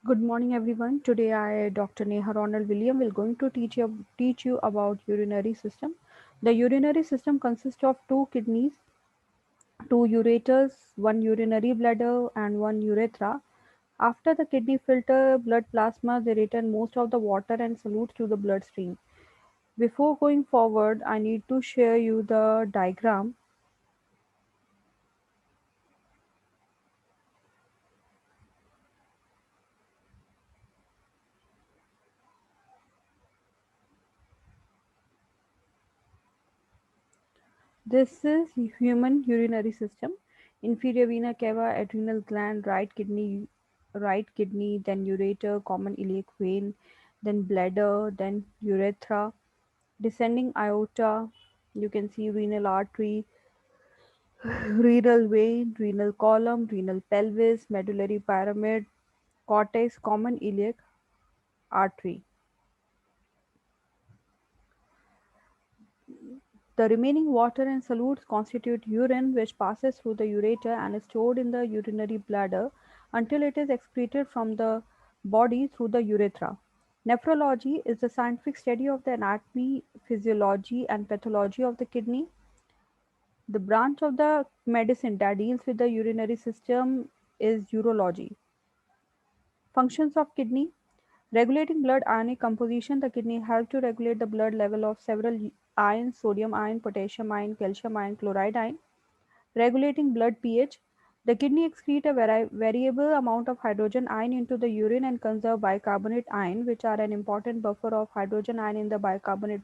Good morning, everyone. Today, Dr. Neha Ronald William, will going to teach you about urinary system. The urinary system consists of two kidneys, two ureters, one urinary bladder, and one urethra. After the kidney filter blood plasma, they return most of the water and solutes to the bloodstream. Before going forward, I need to share you the diagram. This is human urinary system. Inferior vena cava, adrenal gland, right kidney, then ureter, common iliac vein, then bladder, then urethra, descending aorta. You can see renal artery, renal vein, renal column, renal pelvis, medullary pyramid, cortex, common iliac artery. The remaining water and solutes constitute urine, which passes through the ureter and is stored in the urinary bladder until it is excreted from the body through the urethra. Nephrology is the scientific study of the anatomy, physiology, and pathology of the kidney. The branch of the medicine that deals with the urinary system is urology. Functions of kidney: regulating blood ionic composition. The kidney help to regulate the blood level of several ions: sodium ion, potassium ion, calcium ion, chloride ion. Regulating blood pH. The kidney excrete a variable amount of hydrogen ion into the urine and conserve bicarbonate ion, which are an important buffer of hydrogen ion in the bicarbonate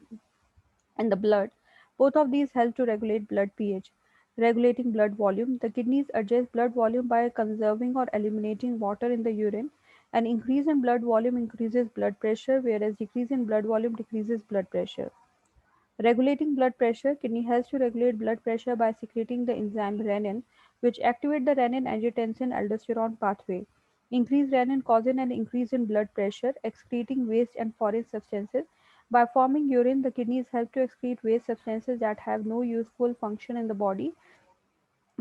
in the blood. Both of these help to regulate blood pH. Regulating blood volume. The kidneys adjust blood volume by conserving or eliminating water in the urine. An increase in blood volume increases blood pressure, whereas decrease in blood volume decreases blood pressure. Regulating blood pressure. Kidney helps to regulate blood pressure by secreting the enzyme renin, which activate the renin-angiotensin-aldosterone pathway. Increased renin causes an increase in blood pressure, excreting waste and foreign substances. By forming urine, the kidneys help to excrete waste substances that have no useful function in the body.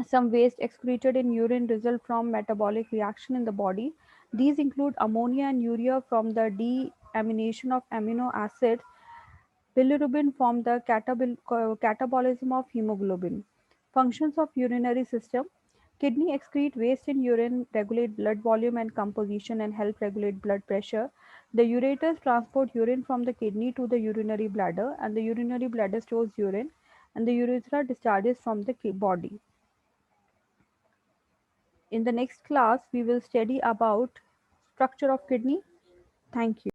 Some waste excreted in urine result from metabolic reaction in the body. These include ammonia and urea from the deamination of amino acids. Bilirubin from the catabolism of hemoglobin. Functions of urinary system: kidney excrete waste in urine, regulate blood volume and composition, and help regulate blood pressure. The ureters transport urine from the kidney to the urinary bladder, and the urinary bladder stores urine, and the urethra discharges from the body. In the next class, we will study about structure of kidney. Thank you.